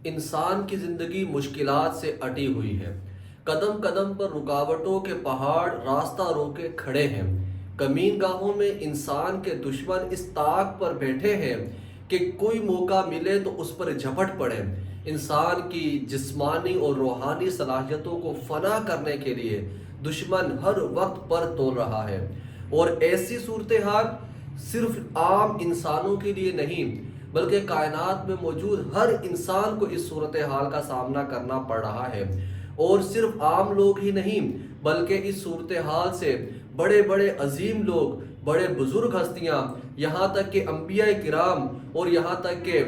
انسان کی زندگی مشکلات سے اٹی ہوئی ہے۔ قدم قدم پر رکاوٹوں کے پہاڑ راستہ روکے کھڑے ہیں۔ کمین گاہوں میں انسان کے دشمن اس طاق پر بیٹھے ہیں کہ کوئی موقع ملے تو اس پر جھپٹ پڑے۔ انسان کی جسمانی اور روحانی صلاحیتوں کو فنا کرنے کے لیے دشمن ہر وقت پر تول رہا ہے، اور ایسی صورتحال صرف عام انسانوں کے لیے نہیں بلکہ کائنات میں موجود ہر انسان کو اس صورتحال کا سامنا کرنا پڑ رہا ہے۔ اور صرف عام لوگ ہی نہیں بلکہ اس صورتحال سے بڑے بڑے عظیم لوگ، بڑے بزرگ ہستیاں، یہاں تک کہ انبیاء کرام اور یہاں تک کہ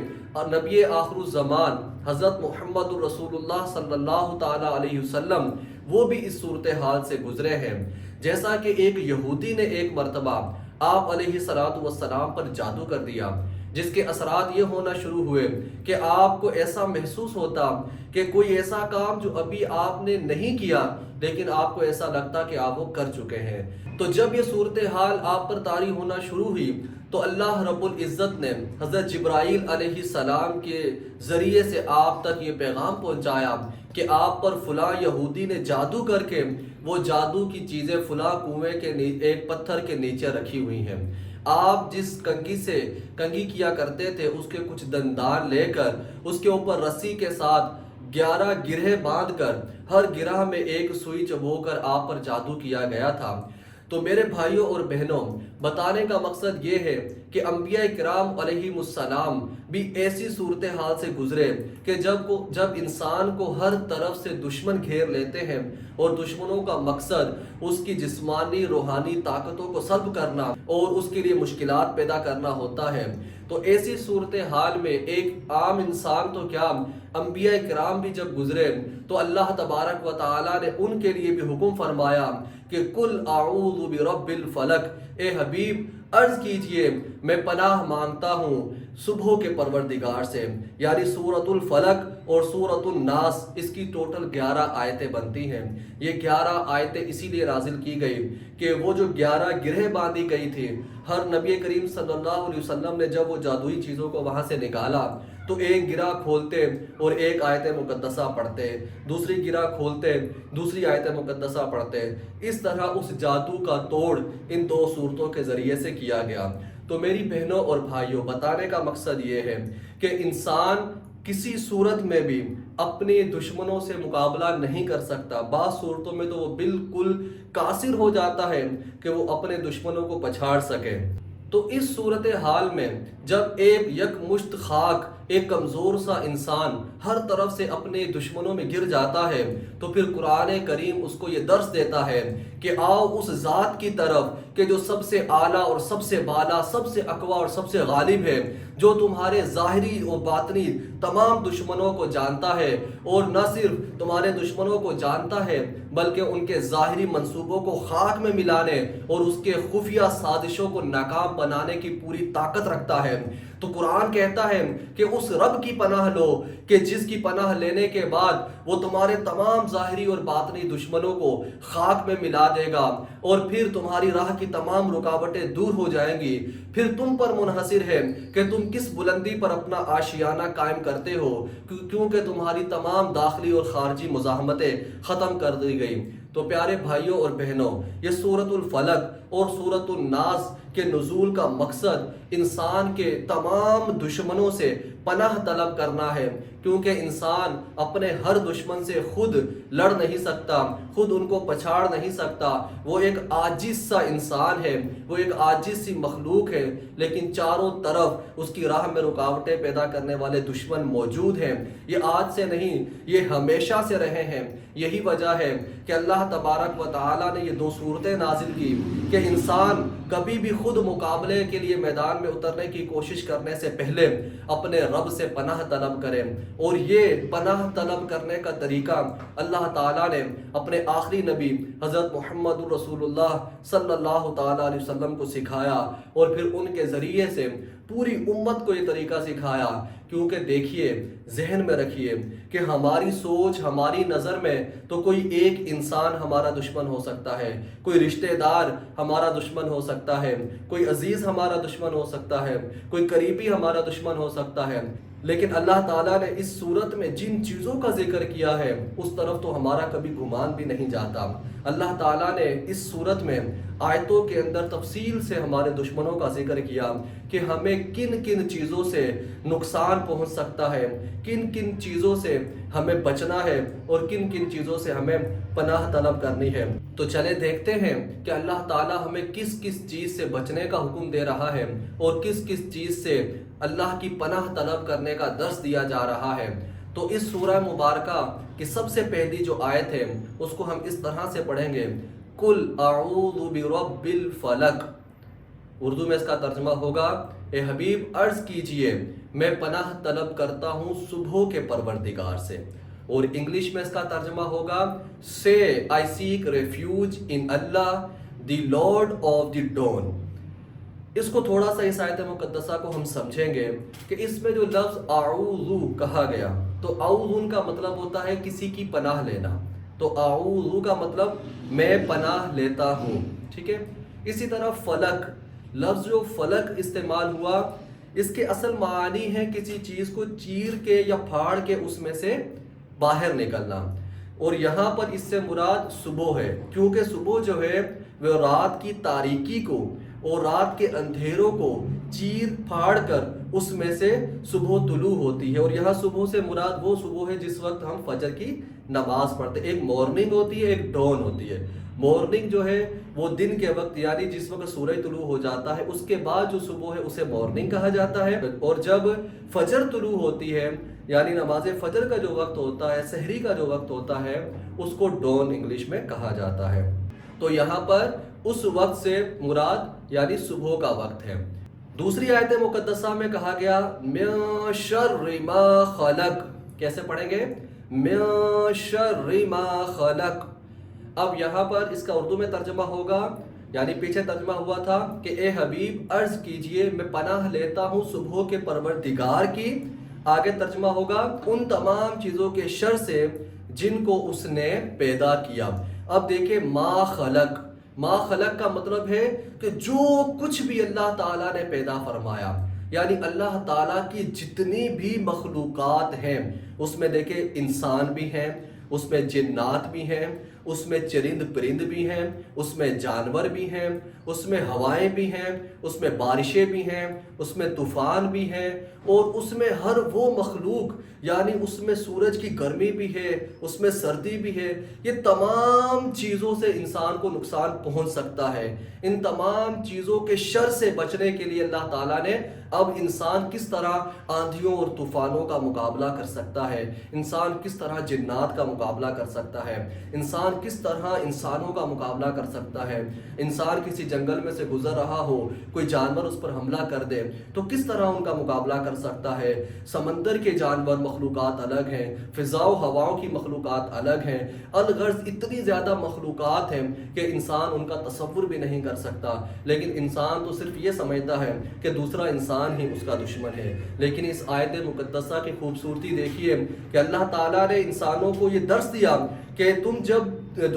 نبی آخر الزمان حضرت محمد الرسول اللہ صلی اللہ تعالیٰ علیہ وسلم، وہ بھی اس صورتحال سے گزرے ہیں۔ جیسا کہ ایک یہودی نے ایک مرتبہ آپ علیہ السلام پر جادو کر دیا، جس کے اثرات یہ ہونا شروع ہوئے کہ آپ کو ایسا محسوس ہوتا کہ کوئی ایسا کام جو ابھی آپ نے نہیں کیا لیکن آپ کو ایسا لگتا کہ آپ وہ کر چکے ہیں۔ تو جب یہ صورتحال آپ پر طاری ہونا شروع ہوئی تو اللہ رب العزت نے حضرت جبرائیل علیہ السلام کے ذریعے سے آپ تک یہ پیغام پہنچایا کہ آپ پر فلاں یہودی نے جادو کر کے وہ جادو کی چیزیں فلاں کنویں کے ایک پتھر کے نیچے رکھی ہوئی ہیں۔ آپ جس کنگھی سے کنگھی کیا کرتے تھے اس کے کچھ دندان لے کر اس کے اوپر رسی کے ساتھ 11 گرہ باندھ کر ہر گرہ میں ایک سوئی چبو کر آپ پر جادو کیا گیا تھا۔ تو میرے بھائیوں اور بہنوں، بتانے کا مقصد یہ ہے کہ انبیاء کرام علیہ السلام بھی ایسی صورتحال سے گزرے کہ جب انسان کو ہر طرف سے دشمن گھیر لیتے ہیں اور دشمنوں کا مقصد اس کی جسمانی روحانی طاقتوں کو سلب کرنا اور اس کے لیے مشکلات پیدا کرنا ہوتا ہے، تو ایسی صورتحال میں ایک عام انسان تو کیا، انبیاء کرام بھی جب گزرے تو اللہ تبارک و تعالیٰ نے ان کے لیے بھی حکم فرمایا کہ کل اعوذ برب الفلق، اے حبیب عرض کیجئے میں پناہ مانگتا ہوں صبح کے پروردگار سے، یعنی سورۃ الفلق اور سورۃ الناس، اس کی ٹوٹل 11 آیتیں بنتی ہیں۔ یہ 11 آیتیں اسی لیے نازل کی گئی کہ وہ جو 11 گرہ باندھی گئی تھی، ہر نبی کریم صلی اللہ علیہ وسلم نے جب وہ جادوئی چیزوں کو وہاں سے نکالا تو ایک گرہ کھولتے اور ایک آیت مقدسہ پڑھتے، دوسری گرہ کھولتے دوسری آیت مقدسہ پڑھتے۔ اس طرح اس جادو کا توڑ ان 2 صورتوں کے ذریعے سے کیا گیا۔ تو میری بہنوں اور بھائیوں، بتانے کا مقصد یہ ہے کہ انسان کسی صورت میں بھی اپنے دشمنوں سے مقابلہ نہیں کر سکتا۔ بعض صورتوں میں تو وہ بالکل قاصر ہو جاتا ہے کہ وہ اپنے دشمنوں کو پچھاڑ سکے۔ تو اس صورتحال میں جب ایک یکمشت خاک، ایک کمزور سا انسان ہر طرف سے اپنے دشمنوں میں گر جاتا ہے تو پھر قرآن کریم اس کو یہ درس دیتا ہے کہ آؤ اس ذات کی طرف کہ جو سب سے اعلیٰ اور سب سے بالا، سب سے اقویٰ اور سب سے غالب ہے، جو تمہارے ظاہری اور باطنی تمام دشمنوں کو جانتا ہے، اور نہ صرف تمہارے دشمنوں کو جانتا ہے بلکہ ان کے ظاہری منصوبوں کو خاک میں ملانے اور اس کے خفیہ سازشوں کو ناکام بنانے کی پوری طاقت رکھتا ہے۔ تو قرآن کہتا ہے کہ اس رب کی پناہ لو کہ جس کی پناہ لینے کے بعد وہ تمہارے تمام ظاہری اور باطنی دشمنوں کو خاک میں ملا دے گا، اور پھر تمہاری راہ کی تمام رکاوٹیں دور ہو جائیں گی۔ پھر تم پر منحصر ہے کہ تم کس بلندی پر اپنا آشیانہ قائم کرتے ہو، کیونکہ تمہاری تمام داخلی اور خارجی مزاحمتیں ختم کر دی گئی۔ تو پیارے بھائیوں اور بہنوں، یہ سورۃ الفلق اور سورۃ الناس کے نزول کا مقصد انسان کے تمام دشمنوں سے پناہ طلب کرنا ہے، کیونکہ انسان اپنے ہر دشمن سے خود لڑ نہیں سکتا، خود ان کو پچھاڑ نہیں سکتا۔ وہ ایک عاجز سا انسان ہے، وہ ایک عاجز سی مخلوق ہے، لیکن چاروں طرف اس کی راہ میں رکاوٹیں پیدا کرنے والے دشمن موجود ہیں۔ یہ آج سے نہیں، یہ ہمیشہ سے رہے ہیں۔ یہی وجہ ہے کہ اللہ تبارک و تعالیٰ نے یہ 2 صورتیں نازل کی کہ انسان کبھی بھی خود مقابلے کے لیے میدان میں اترنے کی کوشش کرنے سے پہلے اپنے رب سے پناہ طلب کرے، اور یہ پناہ طلب کرنے کا طریقہ اللہ تعالیٰ نے اپنے آخری نبی حضرت محمد الرسول اللہ صلی اللہ تعالیٰ علیہ وسلم کو سکھایا، اور پھر ان کے ذریعے سے پوری امت کو یہ طریقہ سکھایا۔ کیونکہ دیکھیے، ذہن میں رکھیے کہ ہماری سوچ، ہماری نظر میں تو کوئی ایک انسان ہمارا دشمن ہو سکتا ہے، کوئی رشتہ دار ہمارا دشمن ہو سکتا ہے، کوئی عزیز ہمارا دشمن ہو سکتا ہے، کوئی قریبی ہمارا دشمن ہو سکتا ہے، لیکن اللہ تعالیٰ نے اس صورت میں جن چیزوں کا ذکر کیا ہے اس طرف تو ہمارا کبھی گمان بھی نہیں جاتا۔ اللہ تعالیٰ نے اس صورت میں آیتوں کے اندر تفصیل سے ہمارے دشمنوں کا ذکر کیا کہ ہمیں کن کن چیزوں سے نقصان پہنچ سکتا ہے، کن کن چیزوں سے ہمیں بچنا ہے اور کن کن چیزوں سے ہمیں پناہ طلب کرنی ہے۔ تو چلے دیکھتے ہیں کہ اللہ تعالیٰ ہمیں کس کس چیز سے بچنے کا حکم دے رہا ہے اور کس کس چیز سے اللہ کی پناہ طلب کرنے کا درس دیا جا رہا ہے۔ تو اس سورہ مبارکہ کی سب سے پہلی جو آیت ہے اس کو ہم اس طرح سے پڑھیں گے، قُلْ أَعُوذُ بِرَبِّ الْفَلَقِ۔ اردو میں اس کا ترجمہ ہوگا، اے حبیب عرض کیجئے میں پناہ طلب کرتا ہوں صبح کے پروردگار سے۔ اور انگلش میں اس کا ترجمہ ہوگا، Say I seek refuge in Allah, the Lord of the dawn۔ اس کو تھوڑا سا اس آیت مقدسہ کو ہم سمجھیں گے کہ اس میں جو لفظ اعوذ کہا گیا، تو اعوذ کا مطلب ہوتا ہے کسی کی پناہ لینا، تو اعوذ کا مطلب میں پناہ لیتا ہوں، ٹھیک ہے۔ اسی طرح فلک، لفظ جو فلک استعمال ہوا، اس کے اصل معنی ہے کسی چیز کو چیر کے یا پھاڑ کے اس میں سے باہر نکلنا، اور یہاں پر اس سے مراد صبح ہے، کیونکہ صبح جو ہے وہ رات کی تاریکی کو اور رات کے اندھیروں کو چیر پھاڑ کر اس میں سے صبح طلوع ہوتی ہے۔ اور یہاں صبح سے مراد وہ صبح ہے جس وقت ہم فجر کی نماز پڑھتے ہیں۔ ایک مارننگ ہوتی ہے، ایک ڈون ہوتی ہے۔ مارننگ جو ہے وہ دن کے وقت، یعنی جس وقت سورج طلوع ہو جاتا ہے، اس کے بعد جو صبح ہے اسے مارننگ کہا جاتا ہے، اور جب فجر طلوع ہوتی ہے یعنی نماز فجر کا جو وقت ہوتا ہے، سحری کا جو وقت ہوتا ہے، اس کو ڈون انگلش میں کہا جاتا ہے۔ تو یہاں پر اس وقت سے مراد یعنی صبح کا وقت ہے۔ دوسری آیت مقدسہ میں کہا گیا مِن شَرِّ مَا خَلَقَ، کیسے پڑھیں گے؟ مِن شَرِّ مَا خَلَقَ۔ اب یہاں پر اس کا اردو میں ترجمہ ہوگا، یعنی پیچھے ترجمہ ہوا تھا کہ اے حبیب عرض کیجئے میں پناہ لیتا ہوں صبح کے پروردگار کی، آگے ترجمہ ہوگا ان تمام چیزوں کے شر سے جن کو اس نے پیدا کیا۔ اب دیکھیں ما خلق، ما خلق کا مطلب ہے کہ جو کچھ بھی اللہ تعالیٰ نے پیدا فرمایا، یعنی اللہ تعالیٰ کی جتنی بھی مخلوقات ہیں، اس میں دیکھیں انسان بھی ہیں، اس میں جنات بھی ہیں، اس میں چرند پرند بھی ہیں، اس میں جانور بھی ہیں، اس میں ہوائیں بھی ہیں، اس میں بارشیں بھی ہیں، اس میں طوفان بھی ہیں، اور اس میں ہر وہ مخلوق، یعنی اس میں سورج کی گرمی بھی ہے، اس میں سردی بھی ہے۔ یہ تمام چیزوں سے انسان کو نقصان پہنچ سکتا ہے۔ ان تمام چیزوں کے شر سے بچنے کے لیے اللہ تعالیٰ نے اب انسان کس طرح آندھیوں اور طوفانوں کا مقابلہ کر سکتا ہے، انسان کس طرح جنات کا مقابلہ کر سکتا ہے، انسان کس طرح انسانوں کا مقابلہ کر سکتا ہے۔ انسان کسی جنگل میں سے گزر رہا ہو، کوئی جانور اس پر حملہ کر دے تو کس طرح ان کا مقابلہ کر سکتا ہے۔ سمندر کے جانور مخلوقات الگ ہیں، فضا و ہواؤں کی مخلوقات الگ ہیں، الغرض اتنی زیادہ مخلوقات ہیں کہ انسان ان کا تصور بھی نہیں کر سکتا، لیکن انسان تو صرف یہ سمجھتا ہے کہ دوسرا انسان ہی اس کا دشمن ہے۔ لیکن اس آیت مقدسہ کی خوبصورتی دیکھیے کہ اللہ تعالیٰ نے انسانوں کو یہ درس دیا کہ تم جب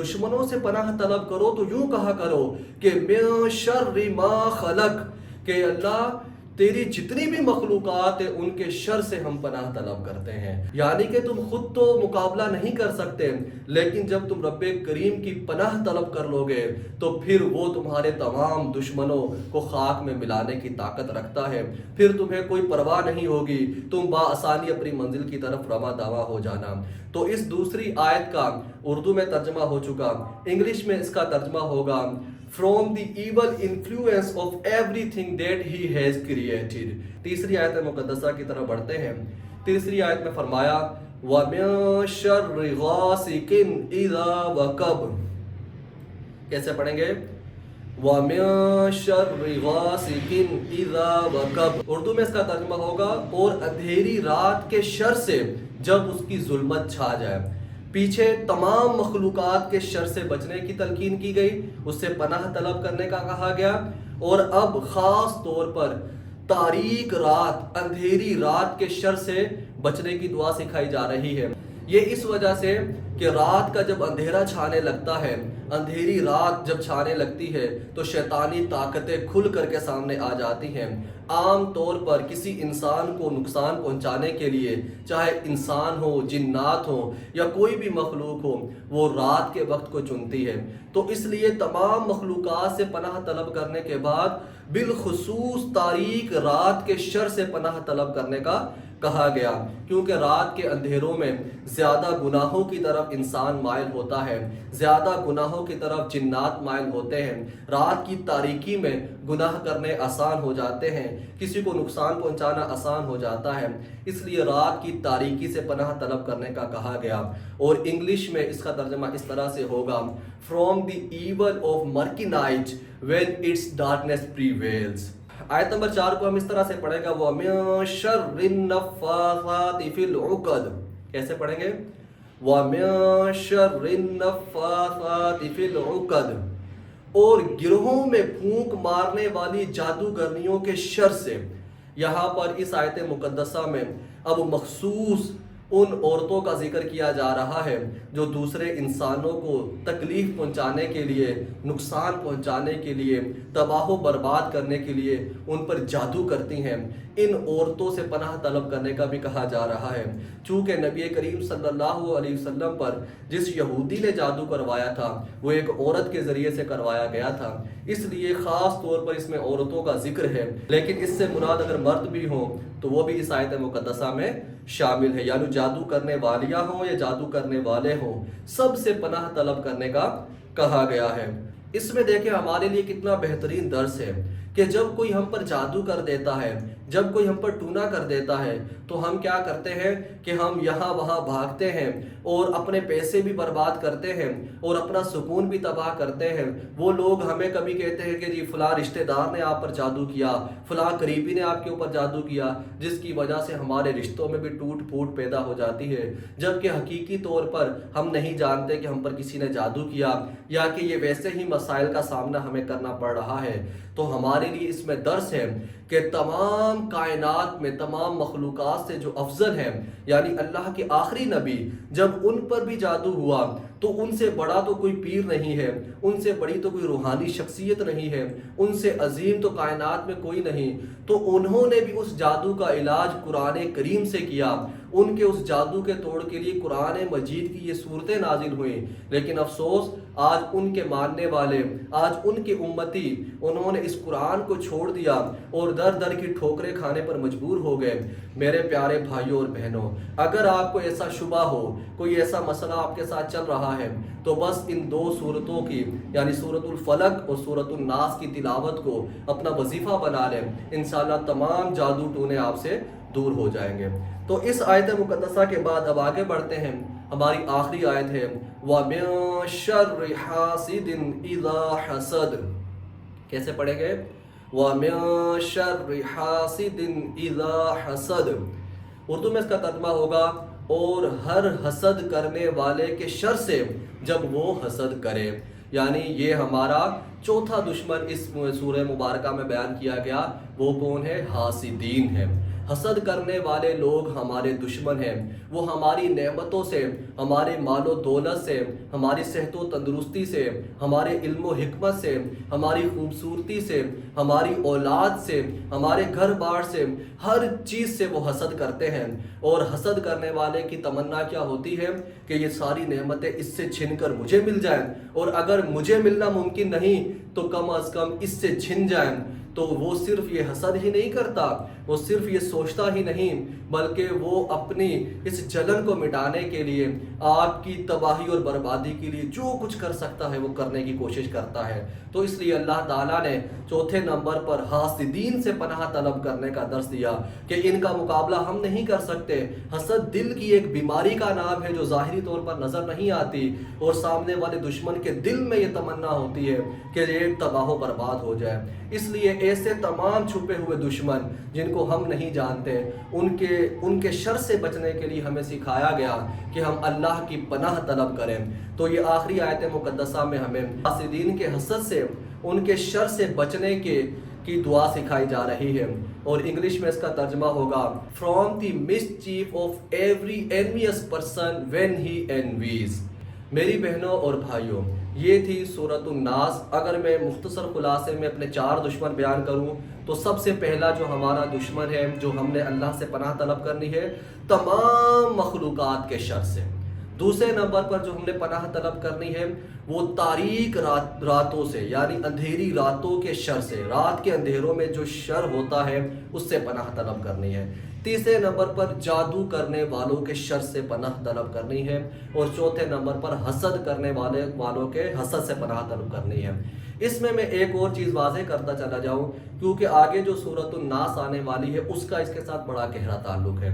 دشمنوں سے پناہ طلب کرو تو یوں کہا کرو کہ مِن شَرِّ مَا خَلَقَ، کہ اللہ تیری جتنی بھی مخلوقات ہیں ان کے شر سے ہم پناہ طلب کرتے ہیں۔ یعنی کہ تم خود تو مقابلہ نہیں کر سکتے، لیکن جب تم رب کریم کی پناہ طلب کر لو گے تو پھر وہ تمہارے تمام دشمنوں کو خاک میں ملانے کی طاقت رکھتا ہے، پھر تمہیں کوئی پرواہ نہیں ہوگی، تم بآسانی اپنی منزل کی طرف رواں داواں ہو جانا۔ تو اس دوسری آیت کا اردو میں ترجمہ ہو چکا، انگلش میں اس کا ترجمہ ہوگا From the evil influence of everything that he has created۔ تیسری آیت مقدسہ کی طرف بڑھتے ہیں۔ تیسری آیت میں فرمایا وَمِن شَرِّ غَاسِقٍ إِذَا وَقَبَ، کیسے پڑھیں گے؟ وَمِن شَرِّ غَاسِقٍ إِذَا وَقَبَ، اردو میں اس کا ترجمہ ہوگا اور اندھیری رات کے شر سے جب اس کی ظلمت چھا جائے۔ پیچھے تمام مخلوقات کے شر سے بچنے کی تلقین کی گئی، اس سے پناہ طلب کرنے کا کہا گیا، اور اب خاص طور پر تاریک رات، اندھیری رات کے شر سے بچنے کی دعا سکھائی جا رہی ہے۔ یہ اس وجہ سے کہ رات کا جب اندھیرا چھانے لگتا ہے، اندھیری رات جب چھانے لگتی ہے تو شیطانی طاقتیں کھل کر کے سامنے آ جاتی ہیں۔ عام طور پر کسی انسان کو نقصان پہنچانے کے لیے، چاہے انسان ہو، جنات ہو یا کوئی بھی مخلوق ہو، وہ رات کے وقت کو چنتی ہے۔ تو اس لیے تمام مخلوقات سے پناہ طلب کرنے کے بعد بالخصوص تاریک رات کے شر سے پناہ طلب کرنے کا کہا گیا، کیونکہ رات کے اندھیروں میں زیادہ گناہوں کی طرف انسان مائل ہوتا ہے، زیادہ گناہوں کی طرف جنات مائل ہوتے ہیں۔ رات کی تاریکی میں گناہ کرنے آسان ہو جاتے ہیں، کسی کو نقصان پہنچانا آسان ہو جاتا ہے، اس لیے رات کی تاریکی سے پناہ طلب کرنے کا کہا گیا۔ اور انگلش میں اس کا ترجمہ اس طرح سے ہوگا from the evil of murky night when its darkness prevails۔ آیت نمبر 4 کو ہم اس طرح سے پڑھیں گا وَمِن شَرِّ النَّفَّاثَاتِ فِي الْعُقَدِ۔ کیسے پڑھیں گے؟ وَمِن شَرِّ النَّفَّاثَاتِ فِي الْعُقَدِ، اور گروہوں میں پھونک مارنے والی جادوگرنیوں کے شر سے۔ یہاں پر اس آیت مقدسہ میں اب مخصوص ان عورتوں کا ذکر کیا جا رہا ہے جو دوسرے انسانوں کو تکلیف پہنچانے کے لیے، نقصان پہنچانے کے لیے، تباہ و برباد کرنے کے لیے ان پر جادو کرتی ہیں۔ ان عورتوں سے پناہ طلب کرنے کا بھی کہا جا رہا ہے، چونکہ نبی کریم صلی اللہ علیہ وسلم پر جس یہودی نے جادو کروایا تھا وہ ایک عورت کے ذریعے سے کروایا گیا تھا، اس لیے خاص طور پر اس میں عورتوں کا ذکر ہے، لیکن اس سے مراد اگر مرد بھی ہوں تو وہ بھی اس آیت مقدسہ میں شامل ہے، یعنی جادو کرنے والیاں ہوں یا جادو کرنے والے ہوں، سب سے پناہ طلب کرنے کا کہا گیا ہے۔ اس میں دیکھیں ہمارے لیے کتنا بہترین درس ہے کہ جب کوئی ہم پر جادو کر دیتا ہے، جب کوئی ہم پر ٹونا کر دیتا ہے تو ہم کیا کرتے ہیں کہ ہم یہاں وہاں بھاگتے ہیں اور اپنے پیسے بھی برباد کرتے ہیں اور اپنا سکون بھی تباہ کرتے ہیں۔ وہ لوگ ہمیں کبھی کہتے ہیں کہ جی فلاں رشتہ دار نے آپ پر جادو کیا، فلاں قریبی نے آپ کے اوپر جادو کیا، جس کی وجہ سے ہمارے رشتوں میں بھی ٹوٹ پھوٹ پیدا ہو جاتی ہے، جبکہ حقیقی طور پر ہم نہیں جانتے کہ ہم پر کسی نے جادو کیا یا کہ یہ ویسے ہی مسائل کا سامنا ہمیں کرنا پڑ رہا ہے۔ تو ہمارے لیے اس میں درس ہے کہ تمام کائنات میں تمام مخلوقات سے جو افضل ہے، یعنی اللہ کے آخری نبی، جب ان پر بھی جادو ہوا تو ان سے بڑا تو کوئی پیر نہیں ہے، ان سے بڑی تو کوئی روحانی شخصیت نہیں ہے، ان سے عظیم تو کائنات میں کوئی نہیں، تو انہوں نے بھی اس جادو کا علاج قرآن کریم سے کیا۔ ان کے اس جادو کے توڑ کے لیے قرآن مجید کی یہ صورتیں نازل ہوئیں، لیکن افسوس آج ان کے ماننے والے، آج ان کے امتی، انہوں نے اس قرآن کو چھوڑ دیا اور در در کی ٹھوکریں کھانے پر مجبور ہو گئے۔ میرے پیارے بھائیوں اور بہنوں، اگر آپ کو ایسا شبہ ہو، کوئی ایسا مسئلہ آپ کے ساتھ چل رہا ہے، تو بس ان دو سورتوں کی یعنی سورۃ الفلق اور سورۃ الناس کی تلاوت کو اپنا وظیفہ بنا لیں، انشاءاللہ تمام جادو ٹونے آپ سے دور ہو جائیں گے۔ تو اس آیت مقدسہ کے بعد اب آگے بڑھتے ہیں، ہماری آخری آیت ہے وَمِن شَرِّ حَاسِدٍ إِذَا حَسَدَ۔ کیسے پڑھیں گے؟ وَمِن شَرِّ حَاسِدٍ إِذَا حَسَدَ۔ اردو میں اس کا ترجمہ ہوگا اور ہر حسد کرنے والے کے شر سے جب وہ حسد کرے، یعنی یہ ہمارا چوتھا دشمن اس سورہ مبارکہ میں بیان کیا گیا، وہ کون ہے؟ حاسدین ہے۔ حسد کرنے والے لوگ ہمارے دشمن ہیں، وہ ہماری نعمتوں سے، ہمارے مال و دولت سے، ہماری صحت و تندرستی سے، ہمارے علم و حکمت سے، ہماری خوبصورتی سے، ہماری اولاد سے، ہمارے گھر بار سے، ہر چیز سے وہ حسد کرتے ہیں۔ اور حسد کرنے والے کی تمنا کیا ہوتی ہے کہ یہ ساری نعمتیں اس سے چھن کر مجھے مل جائیں، اور اگر مجھے ملنا ممکن نہیں تو کم از کم اس سے چھن جائیں۔ تو وہ صرف یہ حسد ہی نہیں کرتا، وہ صرف یہ سوچتا ہی نہیں، بلکہ وہ اپنی اس جلن کو مٹانے کے لیے، آپ کی تباہی اور بربادی کے لیے جو کچھ کر سکتا ہے وہ کرنے کی کوشش کرتا ہے۔ تو اس لیے اللہ تعالیٰ نے چوتھے نمبر پر حاسدین سے پناہ طلب کرنے کا درس دیا کہ ان کا مقابلہ ہم نہیں کر سکتے۔ حسد دل کی ایک بیماری کا نام ہے جو ظاہری طور پر نظر نہیں آتی، اور سامنے والے دشمن کے دل میں یہ تمنا ہوتی ہے کہ یہ تباہ و برباد ہو جائے۔ اس لیے ایسے تمام چھپے ہوئے دشمن جن کو ہم نہیں جانتے، ان کے شر سے بچنے کے لیے ہمیں سکھایا گیا کہ ہم اللہ کی پناہ طلب کریں۔ تو یہ آخری آیت مقدسہ میں ہمیں حاسدین کے حسد سے، ان کے شر سے بچنے کی دعا سکھائی جا رہی ہے، اور انگلش میں اس کا ترجمہ ہوگا from the mischief of every envious person when he envies۔ میری بہنوں اور بھائیوں، یہ تھی سورۃ الناس۔ اگر میں مختصر خلاصے میں اپنے 4 دشمن بیان کروں تو سب سے پہلا جو ہمارا دشمن ہے، جو ہم نے اللہ سے پناہ طلب کرنی ہے، تمام مخلوقات کے شر سے۔ دوسرے نمبر پر جو ہم نے پناہ طلب کرنی ہے وہ تاریک راتوں سے، یعنی اندھیری راتوں کے شر سے، رات کے اندھیروں میں جو شر ہوتا ہے اس سے پناہ طلب کرنی ہے۔ تیسرے نمبر پر جادو کرنے والوں کے شر سے پناہ طلب کرنی ہے، اور چوتھے نمبر پر حسد کرنے والوں کے حسد سے پناہ طلب کرنی ہے۔ اس میں ایک اور چیز واضح کرتا چلا جاؤں، کیونکہ آگے جو سورۃ الناس آنے والی ہے اس کا اس کے ساتھ بڑا گہرا تعلق ہے۔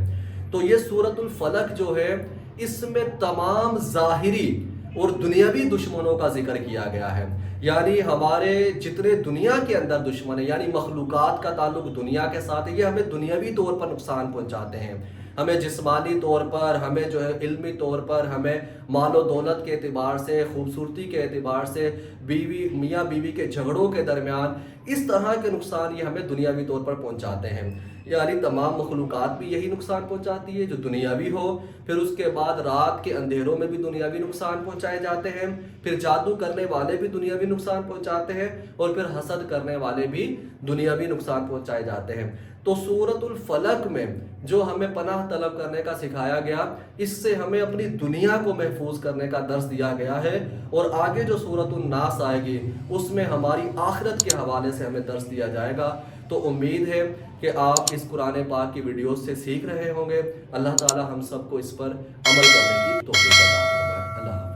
تو یہ سورۃ الفلق جو ہے، اس میں تمام ظاہری اور دنیاوی دشمنوں کا ذکر کیا گیا ہے، یعنی ہمارے جتنے دنیا کے اندر دشمن ہیں، یعنی مخلوقات کا تعلق دنیا کے ساتھ ہے، یہ ہمیں دنیاوی طور پر نقصان پہنچاتے ہیں، ہمیں جسمانی طور پر، ہمیں جو ہے علمی طور پر، ہمیں مال و دولت کے اعتبار سے، خوبصورتی کے اعتبار سے، میاں بیوی کے جھگڑوں کے درمیان، اس طرح کے نقصان یہ ہمیں دنیاوی طور پر پہنچاتے ہیں۔ یعنی تمام مخلوقات بھی یہی نقصان پہنچاتی ہے جو دنیاوی ہو، پھر اس کے بعد رات کے اندھیروں میں بھی دنیاوی نقصان پہنچائے جاتے ہیں، پھر جادو کرنے والے بھی دنیاوی نقصان پہنچاتے ہیں، اور پھر حسد کرنے والے بھی دنیاوی نقصان پہنچائے جاتے ہیں۔ تو سورۃ الفلق میں جو ہمیں پناہ طلب کرنے کا سکھایا گیا، اس سے ہمیں اپنی دنیا کو محفوظ کرنے کا درس دیا گیا ہے، اور آگے جو سورۃ الناس آئے گی اس میں ہماری آخرت کے حوالے سے ہمیں درس دیا جائے گا۔ تو امید ہے کہ آپ اس قرآن پاک کی ویڈیوز سے سیکھ رہے ہوں گے۔ اللہ تعالی ہم سب کو اس پر عمل کرنے کی توفیق عطا فرمائے۔ اللہ